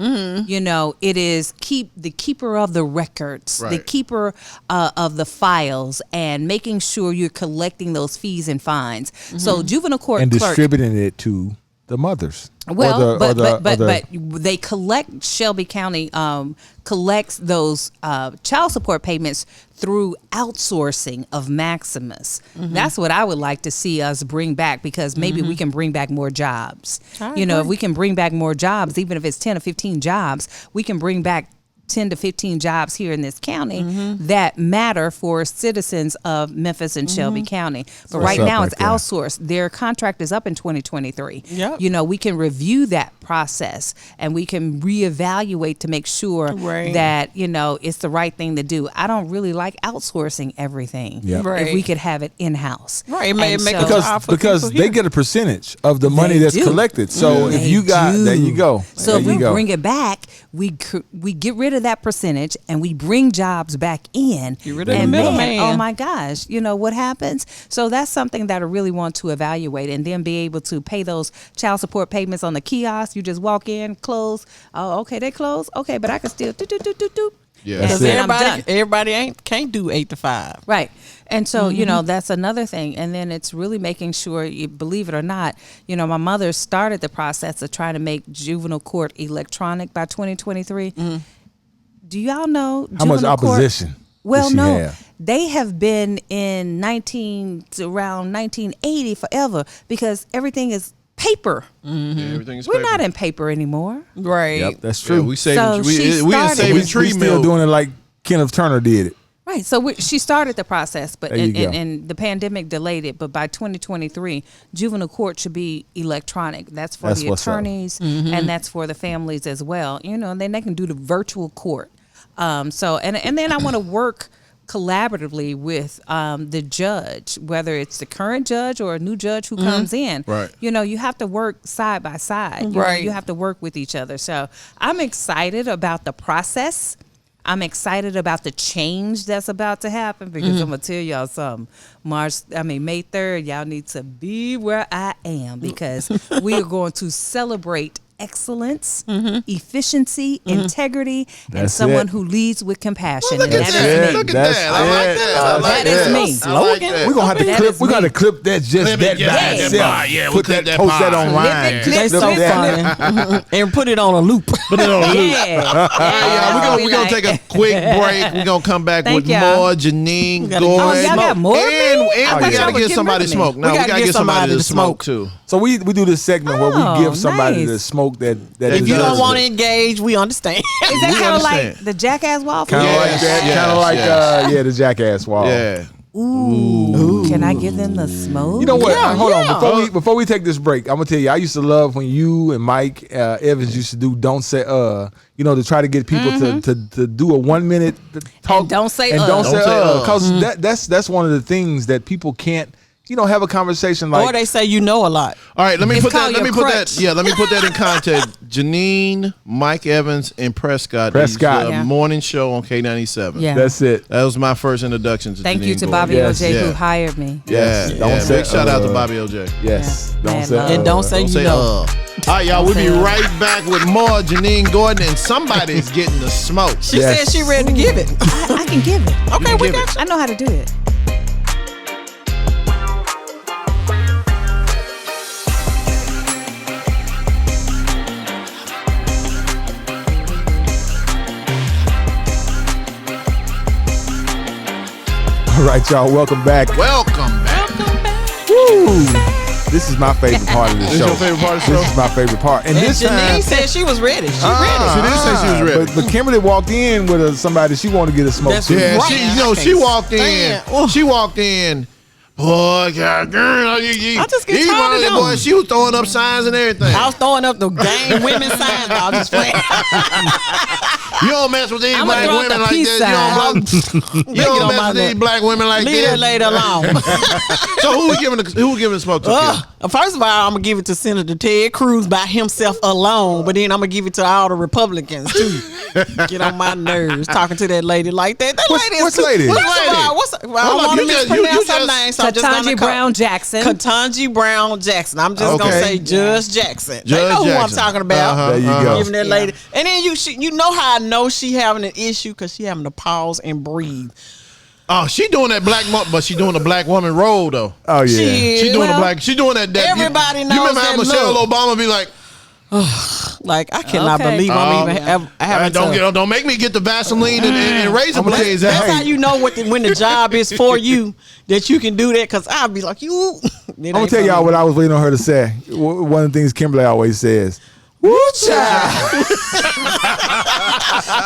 You know, it is the keeper of the records, the Right. keeper of the files, and making sure you're collecting those fees and fines. So juvenile court And clerk. distributing it to the mothers. Well, Or the- but they collect, Shelby County collects those child support payments through outsourcing of Maximus. That's what I would like to see us bring back, because maybe we can bring back more jobs. You know, if we can bring back more jobs, even if it's 10 or 15 jobs, we can bring back 10 to 15 jobs here in this county that matter for citizens of Memphis and Shelby County. But right up now right it's there. outsourced. Their contract is up in 2023. Yep. You know, we can review that process and we can reevaluate to make sure Right. that, you know, it's the right thing to do. I don't really like outsourcing everything. Yep. Right. If we could have it in-house. Right. It may And make so- a job for because people they here. get a percentage of the money that's do. collected. So if They you got, do. there you go. So there if you we go. bring it back, we get rid of that percentage and we bring jobs back in. Get rid of and the middleman. oh my gosh, you know what happens? So that's something that I really want to evaluate, and then be able to pay those child support payments on the kiosk. You just walk in, close. Oh, okay, they close. Okay, but I can still do. Yeah. That's Because it. And I'm done. everybody can't do 8 to 5. Right. And so, you know, that's another thing. And then it's really making sure, you believe it or not, you know, my mother started the process of trying to make juvenile court electronic by 2023. Do y'all know How much juvenile court- opposition? Well, does she no, have? they have been in around 1980 forever, because everything is paper. Yeah, everything is We're paper. not in paper anymore. Right. Yep, that's Yeah, true. we saving. So she we in started- saving we tree still milk. doing it like Kenneth Turner did it. Right. So she started the process, but There you go. and the pandemic delayed it. But by 2023, juvenile court should be electronic. That's for That's the what's up. attorneys, and that's for the families as well. You know, and then they can do the virtual court. So and then I want to work collaboratively with the judge, whether it's the current judge or a new judge who comes in. Right. You know, you have to work side by side. You know, Right. you have to work with each other. So I'm excited about the process. I'm excited about the change that's about to happen, because I'm gonna tell y'all something. May 3rd, y'all need to be where I am, because we are going to celebrate excellence, efficiency, integrity, and That's someone it. who leads with compassion. Look And at that that. is me. Look at That's that. I like it. that. I like That is me. I like that. We're gonna have to That clip. is We're me. gonna clip that just Clip that it, by yeah, itself. that bar. Yeah, we'll Put clip that, that post that bar. online. Clip it, Just They clip clip so that. funny. And put it on a loop. Yeah. We're gonna take a quick break. We're gonna come back Thank with y'all. more Janeen gotta- Gordon. Oh, y'all got more of me? And I we thought gotta y'all get was getting somebody rid to of me. smoke. No, we gotta get somebody to smoke too. So we do this segment where we give somebody nice. the smoke that If you deserves don't want it. to engage, we understand. Is that We kind of like understand. the Jackass waffle? Kind of like Yes, that. yes, Kind of like yes. the jackass wall. Yeah. Ooh. Can I give them the smoke? You know what? Yeah, Hold yeah. on. Before we take this break, I'm gonna tell you. I used to love when you and Mike Evans used to do "Don't Say." You know, to try to get people to do a 1 minute talk. And don't say and don't say Don't say because that's one of the things that people can't have a conversation like. Or they say you know a lot. All right, let me It's put that. called Let me your put crutch. that. Yeah, let me put that in context. Janeen, Mike Evans, and Prescott. Prescott. These, Yeah. morning show on K97. Yeah. That's it. That was my first introduction to. Thank Janeen you to Gordon. Bobby Yes. OJ who Yeah. hired me. Yeah, Don't yeah. say, Big shout out to Bobby OJ. Yes. Yeah. Don't Man, say. love. And don't say Don't you say know. All right, y'all. We'll be say right back with more Janeen Gordon, and somebody's getting the smoke. She Yes. said she ready to give it. I can give it. Okay, we give got it. you. I know how to do it. All right, y'all. Welcome back. Welcome back. Woo. This is my favorite part of the This show. your favorite part of the This show? is my favorite part. And And this Janine time, said she was ready. She She did say she was ready. But Kimberly walked in with somebody she wanted to get a smoke That's to. Yeah, Right. she walked in. Stand. Oh. She walked in. Boy, God, girl, I just get tired of them. boy, she was throwing up signs and everything. I was throwing up the game women's signs. I was just playing. You don't mess with these I'ma black throw up women the like peace that. You don't mess with these black women like Leave this. that lady alone. So who we giving the smoke to? First of all, I'm gonna give it to Senator Ted Cruz by himself alone, but then I'm gonna give it to all the Republicans too. Get on my nerves talking to that lady like that. That lady is What's lady? First of lady? all, I don't want to mispronounce her name, so I'm just gonna Ketanji Brown Jackson. Ketanji Brown Jackson. I'm just gonna Okay. say Judge Jackson. They Judge know who I'm Jackson. talking about. There you go. Giving that lady, and then you know how I know she having an issue because she having to pause and breathe. Oh, she doing that but she doing the black woman role though. Oh yeah. She doing the black. She doing that. Everybody you knows remember how that Michelle look. Obama be like, Like I cannot Okay. believe I'm even. I haven't. don't make me get the Vaseline and razor blades. That's out. how you know when the job is for you that you can do that. Because I'll be like you. I'm gonna tell y'all what I was waiting on her to say. One of the things Kimberly always says. Woo child.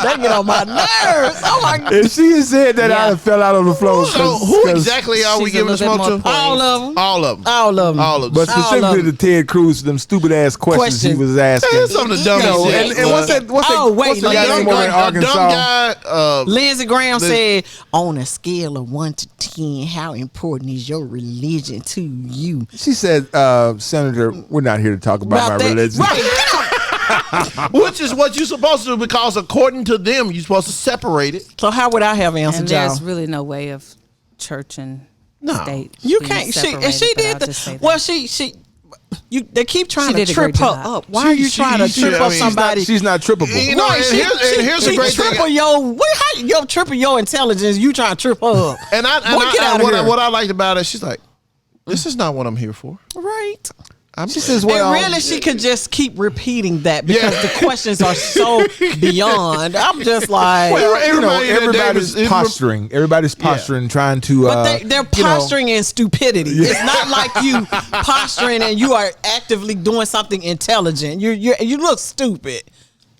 They get on my nerves. Oh my god. If she had said that, Yeah. I'd have fell out on the floor. So who exactly are we she's a giving the little bit smoke more to? poised. All of them. All of them. All of them. All of them. But specifically to Ted Cruz, them stupid ass questions he was asking. That's some of the dumbest You know, shit. and what's that? Oh, wait, What's the no, guy you name over in a dumb Arkansas? guy. Lindsey Graham said, on a scale of 1 to 10, how important is your religion to you? She said, Senator, we're not here to talk about my that. religion. Right. Which is what you're supposed to do because according to them, you're supposed to separate it. So how would I have answered And y'all? there's really no way of church and state. You being can't. She separated, but did. I'll just say that. Well, they keep trying She to did a trip great her job. up. Why are you trying to trip up somebody? She's not trippable. You know, Right, and here's the great triple thing. your triple your intelligence. You trying to trip her up? And Boy, get out of here. what I liked about it, she's like, this is not what I'm here for. Right. She says, well, And really, she could just keep repeating that because the questions are so beyond. I'm just like, Well, You know, everybody that everybody's Davis- posturing. Everybody's posturing, trying to. but they're posturing in stupidity. It's not like you posturing and you are actively doing something intelligent. You look stupid.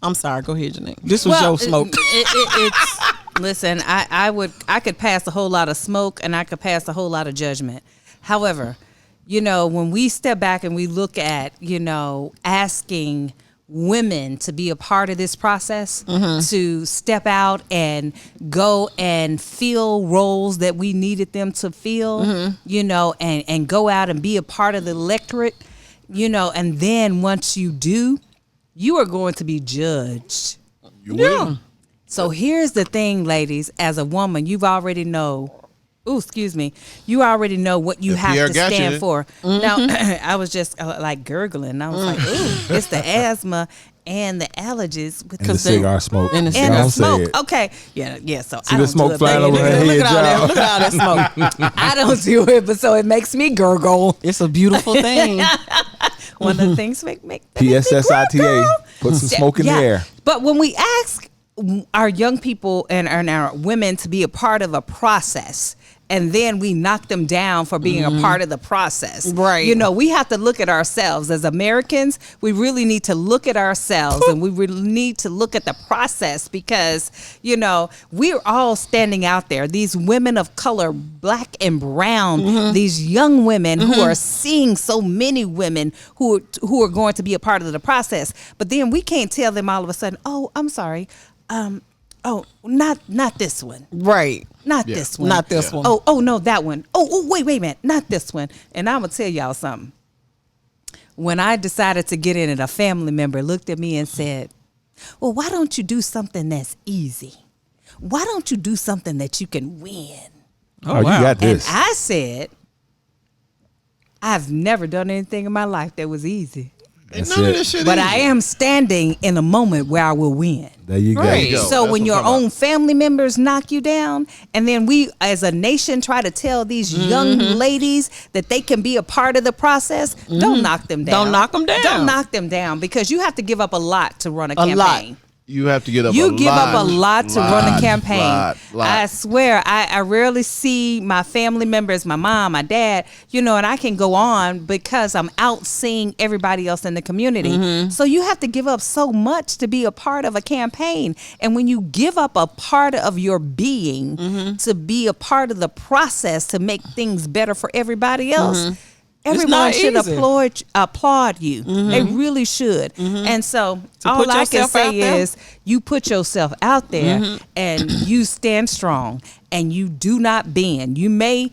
I'm sorry. Go ahead, Janeen. This was your smoke. It's listen. I could pass a whole lot of smoke and I could pass a whole lot of judgment. However, you know, when we step back and we look at, you know, asking women to be a part of this process, to step out and go and fill roles that we needed them to fill, you know, and go out and be a part of the electorate, you know, and then once you do, you are going to be judged. You will. So here's the thing, ladies, as a woman, you already know what you have Pierre to got stand you. for. Now, I was just like gurgling. I was like, ooh, it's the asthma and the allergies. And the cigar smoke. And the Don't cigar say smoke. it. Okay. Yeah, so See I the don't smoke do it, flying but over her anyway, head, Look at all that. y'all. Look at all that smoke. I don't do it, but so it makes me gurgle. It's a beautiful thing. One of the things make PSSITA. Put some smoke in the air. But when we ask our young people and our women to be a part of a process, and then we knock them down for being a part of the process. Right. You know, we have to look at ourselves as Americans. We really need to look at ourselves and we really need to look at the process because, you know, we're all standing out there. These women of color, black and brown, these young women who are seeing so many women who are going to be a part of the process. But then we can't tell them all of a sudden, oh, I'm sorry. Not this one. Right. Not this one. Not this one. Oh, no, that one. Wait a minute. Not this one. And I'm going to tell y'all something. When I decided to get in it, a family member looked at me and said, well, why don't you do something that's easy? Why don't you do something that you can win? Oh, you got this. And I said, I've never done anything in my life that was easy. That's None of it. this shit But easy. I am standing in a moment where I will win. There you go. Right. go. So That's when what your I'm talking own family members knock you down, and then we as a nation try to tell these young ladies that they can be a part of the process, don't knock them down. Don't knock them down. Don't knock them down because you have to give up a lot to run a lot. campaign. You have to get up. You give up a lot to run a campaign. Lot. I swear, I rarely see my family members, my mom, my dad, you know, and I can go on because I'm out seeing everybody else in the community. So you have to give up so much to be a part of a campaign. And when you give up a part of your being to be a part of the process to make things better for everybody else, everyone not should easy. applaud you. They really should. And so all put I can yourself out say there. is you put yourself out there and you stand strong and you do not bend. You may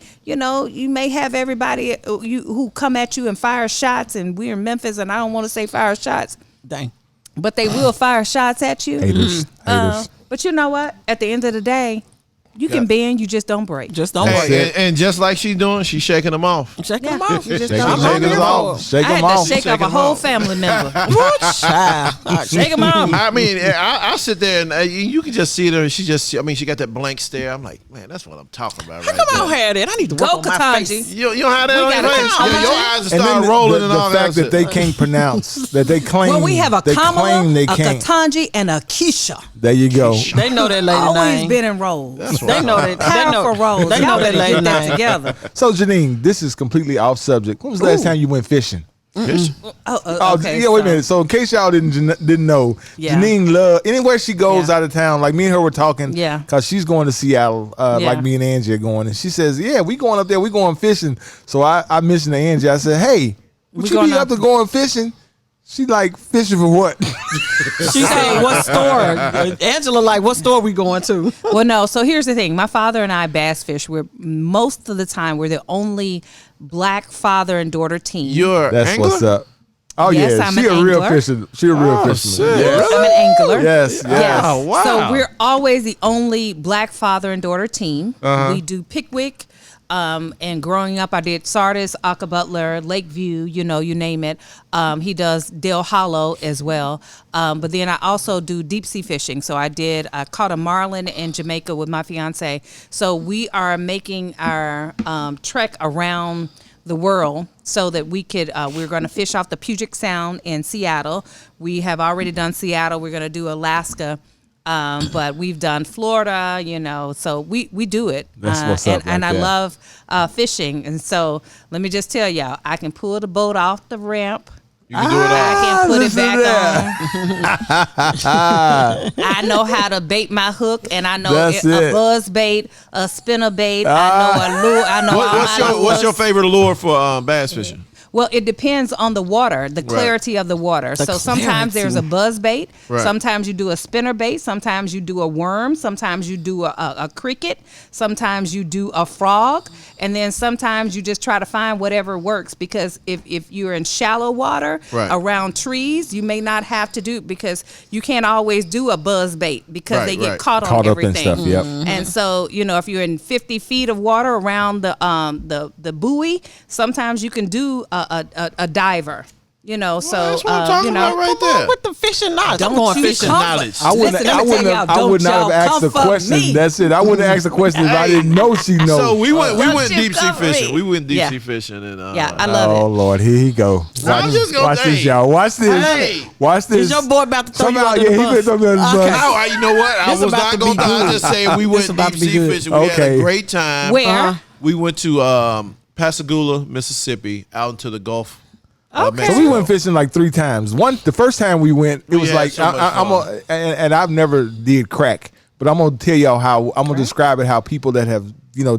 have everybody who come at you and fire shots, and we're in Memphis and I don't want to say fire shots, Dang. but they will fire shots at you. Haters. But you know what? At the end of the day, you can bend, you just don't break. Just don't Hey, break. and just like she's doing, she's shaking them off. Check Yeah. them off. You just Shake don't them break. off. Shake I them had to off. shake off a Shake 'em whole off. family member. Shake them off. I mean, I sit there and you can just see her. She got that blank stare. I'm like, man, that's what I'm talking about right Come on, there. had it. I need to Go, work on my Katanji. face. You don't have that We on gotta your face. come on. Your eyes And start then rolling the and all fact that they can't pronounce, that they claim. Well, we have a they Kamala, claim they a can't. Katanji, and a Keisha. There you go. They know that lady Always name. been in roles. They know that. Powerful roles. They know Y'all that better lady get that name. together. So Janine, this is completely off subject. When was the last time you went fishing? Oh, okay. Yeah, wait a minute. So in case y'all didn't know, Yeah. Janine love anywhere she goes Yeah. out of town. Like me and her were talking, Yeah. because she's going to Seattle. Yeah. Like me and Angie are going, and she says, "Yeah, we going up there. We going fishing." So I mentioned to Angie. I said, "Hey, would We you going be up- up to going fishing?" She like, "Fishing for what?" She said, "What store?" Angela, like, "What store we going to?" Well, no. So here's the thing. My father and I bass fish. Most of the time we're the only black father and daughter team. You're That's angler? what's up. Oh Yes, yeah, I'm she an a real angler. fisherman. She a real fisherman. shit. Yes. I'm an angler. Yes, yes. Oh, wow. So we're always the only black father and daughter team. We do Pickwick. And growing up, I did Sardis, Aka Butler, Lakeview, you name it. He does Dale Hollow as well. But then I also do deep sea fishing. So I caught a marlin in Jamaica with my fiance. So we are making our trek around the world so that we're going to fish off the Puget Sound in Seattle. We have already done Seattle. We're going to do Alaska. But we've done Florida, so we do it. That's what's up and like I that. love fishing. And so let me just tell y'all, I can pull the boat off the ramp. You can do it all. I can put it listen back to on. I know how to bait my hook, and I know That's a it. buzz bait, a spinner bait. I know a lure. I know What's your favorite lure for bass fishing? Well, it depends on the water, the clarity of the water. So sometimes there's a buzz bait. Right. Sometimes you do a spinner bait. Sometimes you do a worm. Sometimes you do a cricket. Sometimes you do a frog. And then sometimes you just try to find whatever works, because if you're in shallow water Right. around trees, you may not have to do, because you can't always do a buzz bait because Right, they get right. caught on Caught up in everything. stuff. Yep. And so, if you're in 50 feet of water around the buoy, sometimes you can do a diver. So That's what I'm talking about right Come on there. with the fishing knowledge. I'm Don't going you fishing come- knowledge. I wouldn't. Listen, let I me tell wouldn't. y'all, I would don't not have y'all asked the come for question. me. That's it. I wouldn't have asked the question if I didn't know she knows. So we went Don't you deep sea cover fishing. me. We went deep Yeah. sea fishing, and Yeah, I love Oh it. Lord, here he go. I'm just gonna- watch this, hey. y'all. Watch this. Hey. Watch this. Is your boy about to throw you Somehow, under yeah, the he bus? could throw me under the Okay. bus. You know what? I This was about not to going be to. I good. just saying we went about deep to be sea good. fishing. We had Okay. a great time. Where? We went to Pascagoula, Mississippi, out into the Gulf. Okay. So we went fishing like 3 times. The first time we went, it We was had like so much fun. and I've never did crack, but I'm gonna tell y'all how I'm gonna describe it. How people that have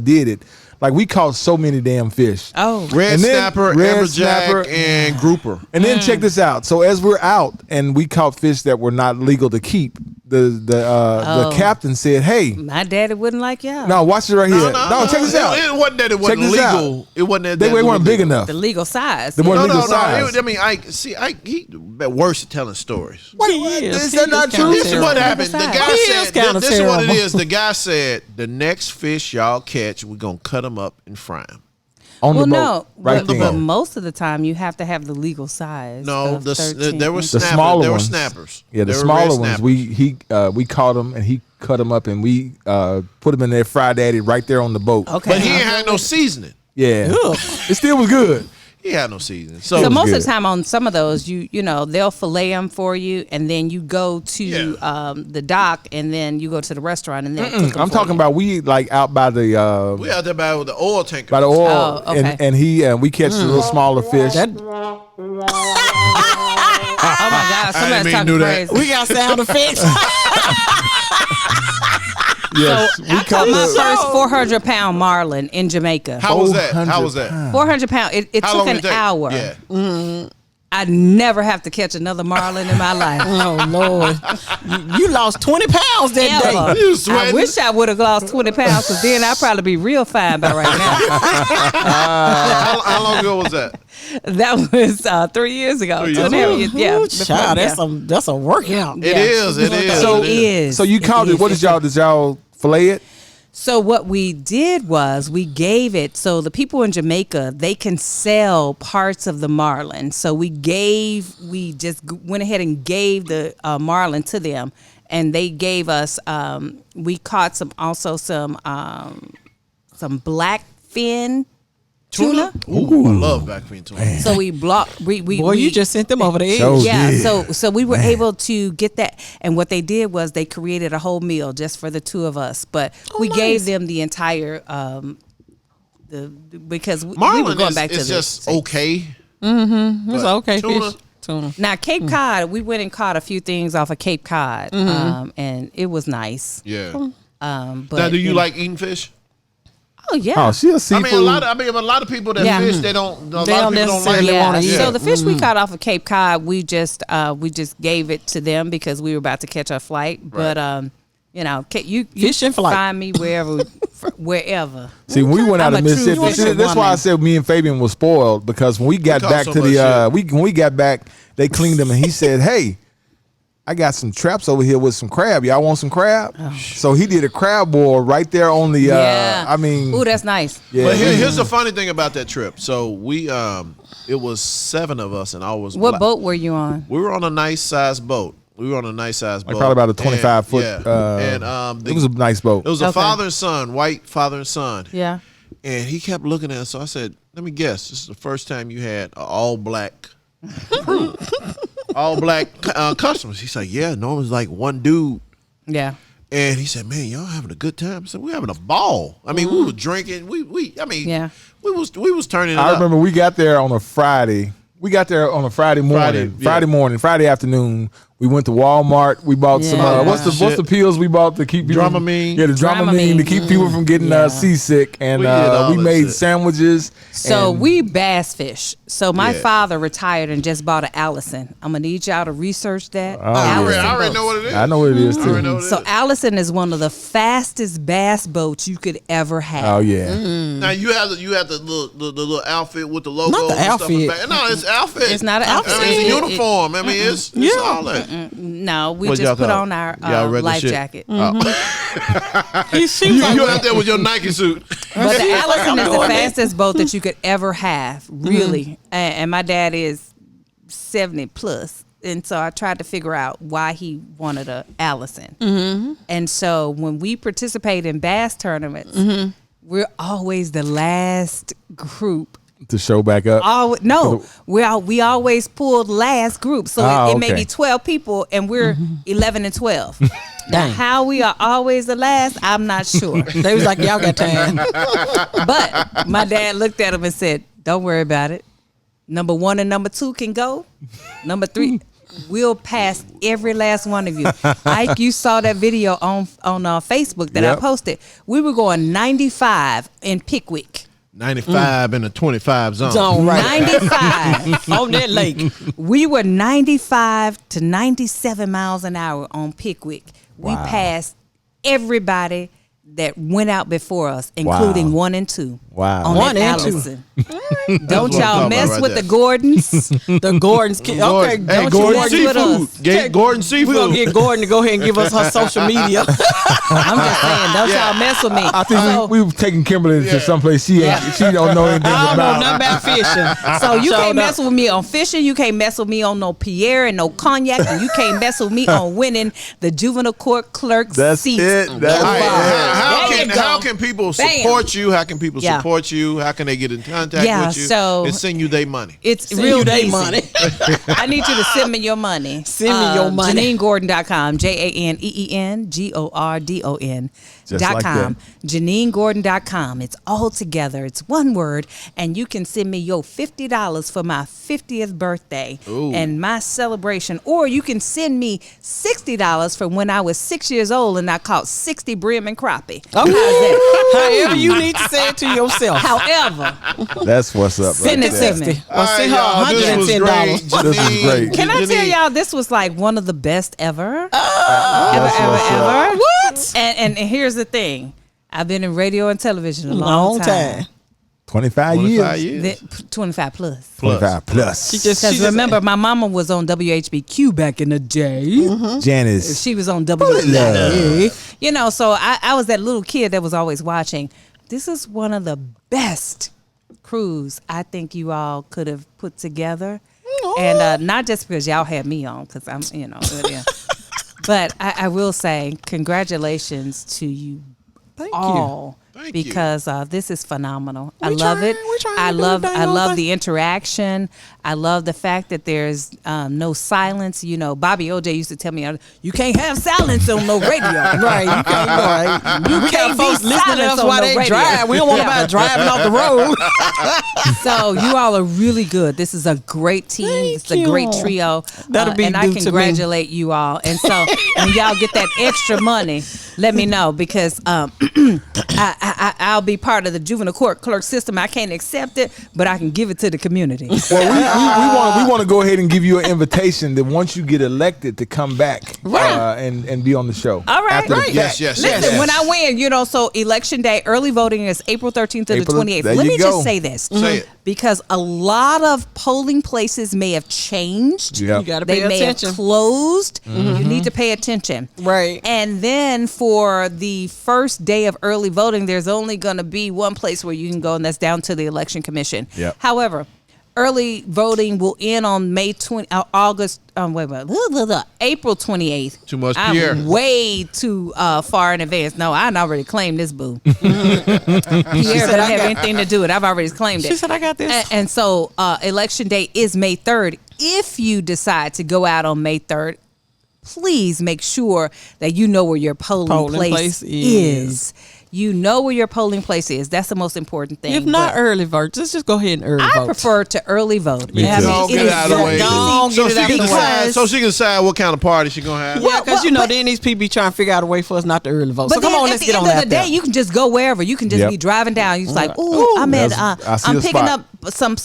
did it, like we caught so many damn fish. Oh, Red And then snapper, red amberjack, snapper. and grouper. And then check this out. So as we're out and we caught fish that were not legal to keep, the captain said, "Hey, my daddy wouldn't like y'all. no, watch it right here. No, check this out. It wasn't that it wasn't Check this out. legal. It wasn't that They that weren't big legal. enough. The legal size. They weren't No, legal no, size. no. I mean, he worse at telling stories. Is that not true? This is what happened. The guy He is said, kinda this is what it terrible. is. The guy said, the next fish y'all catch, we're going to cut them up and fry them. On Well, the boat, no, right but there. most of the time you have to have the legal size. No, of there 13 were inches. The snappers. smaller There were ones. snappers. Yeah, the There were smaller red ones. snappers. We caught them and he cut them up and we put them in there, fried daddy right there on the boat. Okay. But he ain't had no seasoning. Yeah, it still was good. He had no seasoning. So So, most of good. the time on some of those, you they'll fillet them for you, and then you go to Yeah. the dock, and then you go to the restaurant, and then cook 'em I'm for talking you. about we like out by the we out there by the oil tanker. by the oil, Oh, okay. and we catch the little smaller fish. That- Oh my God, somebody's mean to talking do that. crazy. we got sound effects. Yes, we caught My the first 400-pound marlin in Jamaica. How was that? 400 pounds. It How took long an did it take? hour. Yeah. I never have to catch another marlin in my life. Oh Lord, you lost 20 pounds that Ever. day. You I sweating? wish I would have lost 20 pounds because then I'd probably be real fine by right now. How long ago was that? That was 3 years ago. 3 years 2.5 ago. years, yeah. Ooh, before- child, yeah. that's a workout. It is. It is. So it is. So you caught it. What did y'all fillet it? So what we did was we gave it, so the people in Jamaica, they can sell parts of the marlin. So we just went ahead and gave the marlin to them, and they gave us, we caught some blackfin tuna. Ooh, I love backfin tuna. So we Boy, you just sent them over the edge. So- yeah, did. so we were able to get that, and what they did was they created a whole meal just for the two of us. But we gave them the entire because we were Marlin going back to is the just okay. It's okay. Tuna. Fish. Tuna. Now Cape Cod, we went and caught a few things off of Cape Cod, and it was nice. Yeah. But Now, do you know- like eating fish? Oh yeah. Oh, she a seafood. A lot of people that Yeah. fish, they don't. A lot They of don't people don't like necessarily it. wanna eat So it. the fish we caught off of Cape Cod, we just gave it to them because we were about to catch our flight. But you Fish in flight. find me wherever. See, when we went out I'm of a true Mississippi, see, fisher that's why I woman. said me and Fabian was spoiled because when we got caught back so to much the shit. when we got back, they cleaned them and he said, "Hey, I got some traps over here with some crab. Y'all want some crab?" So he did a crab boil right there on the. Yeah. I mean, Ooh, that's nice. yeah. But here's the funny thing about that trip. So we, it was 7 of us, and I was. What boat were you on? We were on a nice sized boat. Boat. probably about a 25 foot. Yeah. It was a nice boat. It was a Okay. father and son, white father and son. Yeah. And he kept looking at us. So I said, "Let me guess. This is the first time you had an all black crew, all black customers." He's like, "Yeah, normally it's like one dude." Yeah. And he said, "Man, y'all having a good time?" I said, "We're having a ball. I mean, we were drinking. Yeah. we was turning it I up." remember we got there on a Friday. We got there on a Friday morning. Friday afternoon. We went to Walmart. We bought some. Yeah. What's the pills we bought to keep people? Dramamine. Yeah, the Dramamine to keep people from getting seasick. And We did all we that made shit. sandwiches. So and- we bass fish. So my Yeah. father retired and just bought an Allison. I'm gonna need y'all to research that. I Allison already boats. know what it is. I know what it is I already too. know what it So is. Allison is one of the fastest bass boats you could ever have. Oh yeah. Now you have the little outfit with the logo. Not the and stuff in outfit. back. No, it's outfit. It's not an outfit. I mean, it's a It- uniform. I mean, it's all that. No, we What y'all just put call on it? our Y'all regular life shit? jacket. He seems like You out there with your Nike suit. But the Allison is the doing it. fastest boat that you could ever have, really. And my dad is 70 plus. And so I tried to figure out why he wanted a Allison. And so when we participate in bass tournaments, we're always the last group. To show back up. We always pull last group. So it may okay. be 12 people and we're 11 and 12. Now, how we are always the last, I'm not sure. they was like, y'all got time. But my dad looked at him and said, "Don't worry about it. Number 1 and number 2 can go. Number 3, we'll pass every last one of you." Ike, you saw that video on Facebook that I Yep. posted. We were going 95 in Pickwick. 95 in the 25 zone. Zone right 95. on that lake. We were 95 to 97 miles an hour on Pickwick. We passed everybody that went out before us, including Wow. 1 and 2. Wow. On 1 that and 2. Allison. Don't what I'm y'all talking mess about right with there. the Gordons. The Gordon's kid. Okay, Hey, don't Gordon you mess with us. Seafood. Gordon Seafood. We're going to get Gordon to go ahead and give us her social media. I'm just saying, don't y'all mess with me. I think we've taken Kimberly to someplace she don't know anything I don't know about. nothing about fishing. So you Showed can't up. mess with me on fishing. You can't mess with me on no Pierre and no cognac. And you can't mess with me on winning the juvenile court clerk That's seat. it. That's Hey, it. how how can people support you? How can people Yeah. support you? How can they get in contact Yeah, with you so- and send you their money? It's Send real you they easy. money. I need you to send me your money. Send me your money. JaneenGordon.com. JaneenGordon. Just like .com. JaneenGordon.com. It's all together. It's one word. And you can send me your $50 for my 50th birthday and my celebration. Or you can send me $60 from when I was 6 years old and I caught 60 brim and crappie. Okay. How's that? However you need to say it to yourself. However, That's what's up. Send right it there. to me. Well, send her y'all, this was $110. great. This was great. Can I tell Janeen, y'all this was like one of the best ever? That's what's up. Ever. What? And here's the thing. I've been in radio and television a long time. 25 25 years. years. 25 plus. 25 plus. Because remember, my mama was on WHBQ back in the day. Janice. She was on WHBQ. You know, so I was that little kid that was always watching. This is one of the best crews I think you all could have put together. And not just because y'all had me on, because I'm, you know. But I will say congratulations to you all. Thank because this is phenomenal. I We love trying- it. we trying I to do love the dang I old love thing. the interaction. I love the fact that there's no silence. You know, Bobby OJ used to tell me, you can't have silence on no radio. Right, you can't. Right. You We can't got folks be listening to silent us on while no they radio. drive. We don't want Yeah. nobody driving off the road. So you all are really good. This is a great team. Thank It's a great you. trio. That'll be and I due to me. congratulate you all. And so when y'all get that extra money, let me know because I'll be part of the juvenile court clerk system. I can't accept it, but I can give it to the community. Well, we want to go ahead and give you an invitation that once you get elected to come back and be on the show. All right, After the- right. Yes, yes, Listen, yes. when I win, you know, so election day, early voting is April 13th to the April- 28th. there Let you me go. just say this. Say it. Because a lot of polling places may have changed. Yep. You gotta pay They may attention. have closed. You need to pay attention. Right. And then for the first day of early voting, there's only going to be one place where you can go, and that's down to the election commission. Yep. However, early voting will end on April 28th. Too much I'm Pierre. way too far in advance. No, I already claimed this boo. Pierre doesn't have anything to do with it. I've already claimed it. She said, I got this. And so election day is May 3rd. If you decide to go out on May 3rd, please make sure that you know where your polling place is. You know where your polling place is. That's the most important thing. If not But early vote, just go ahead and early I vote. prefer to early vote. Me Yeah, too. Don't it get is out of the way. very Don't easy. get it out the way. Because- So she can decide what kind of party she gonna have. Yeah, because Well, then these people be trying to figure out a way for us not to early vote. But So come then on, at let's the get end on of that. the day, you can just go wherever. You can just Yep. be driving down. You're just like, Ooh, ooh, I'm at, I see I'm a picking spot. up some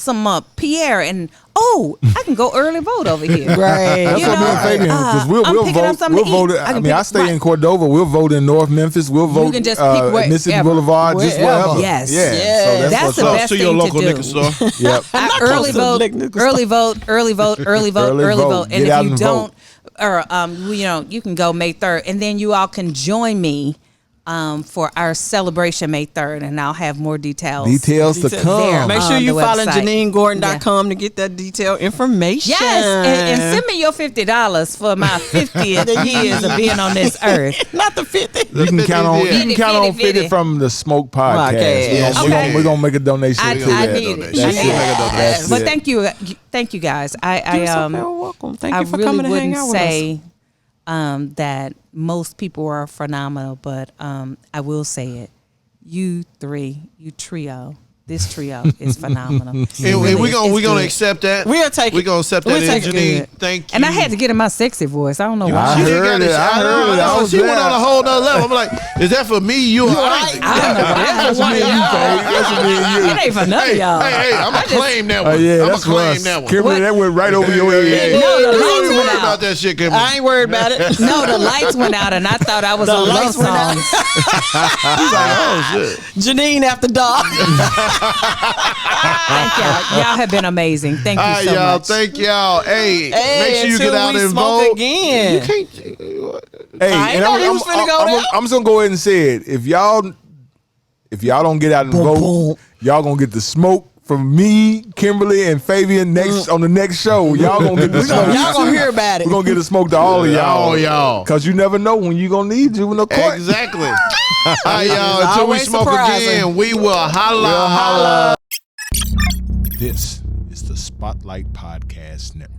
Pierre, and I can go early vote over here. Right. That's You what me and know, Fabian, because I'm we'll picking up vote. something We'll to vote. eat. I mean, pick- I stay right. in Cordova. We'll vote in North Memphis. We'll vote can just pick wherever. Mississippi Boulevard, just Wherever. wherever. Yes. Yeah. Yes. So That's what's the up. best to your thing to local do. liquor store. Yep. close Early to the vote, liquor store. early vote, early vote, early vote, Early early vote. vote. And Get out if you and don't, or you can go May 3rd, and then you all can join me for our celebration May 3rd, and I'll have more details. Details to There. come. Make sure on you the follow website. JaneenGordon.com to get that detailed information. Yes, and send me your $50 for my 50th years of being on this earth. Not the 50. You can count on. You can 50, count on 50. 50 from the Smoke Podcast. Podcast. Okay. We're gonna make a donation I to need that. it. That's I need it. That's But it. thank you guys. You're so very welcome. Thank I you for really coming to hang wouldn't out with us. say that most people are phenomenal, but I will say it. You three, you trio. This trio is phenomenal. And Really, we it's gonna good. accept that. We'll take We it. gonna accept We'll that, take it. Janine. Good. Thank you. And I had to get in my sexy voice. I don't know I why. She didn't heard got it. I heard it. I was She went there. on a whole nother level. I'm like, is that for me? You? I don't know why. That's me and you, babe. That's me and you. It ain't for none of y'all. Hey, I'm gonna claim that one. Oh yeah, I'm that's gonna claim us. that one. Kimberly, that went right over your head. No, the Don't lights even went worry out. about that shit, Kimberly. I ain't worried about it. No, the lights went out, and I thought I was The on love lights went out. songs. Oh shit. Janine after dark. Thank y'all. Y'all have been amazing. Thank you All right, so y'all. much. Thank y'all. Hey, Hey, make sure you until get out we and smoke vote. again. You can't. Hey, I ain't and know he was finna go there. I'm just gonna go ahead and say it. If y'all don't get out and vote, y'all gonna get the smoke from me, Kimberly, and Fabian on the next show. Y'all gonna get the smoke. Y'all gonna hear about it. We're gonna get the smoke to all of y'all. All y'all. Cause you never know when you gonna need juvenile court. Exactly. All right, y'all. Until we always smoke surprising. again, we will holla. This is the Spotlight Podcast Network.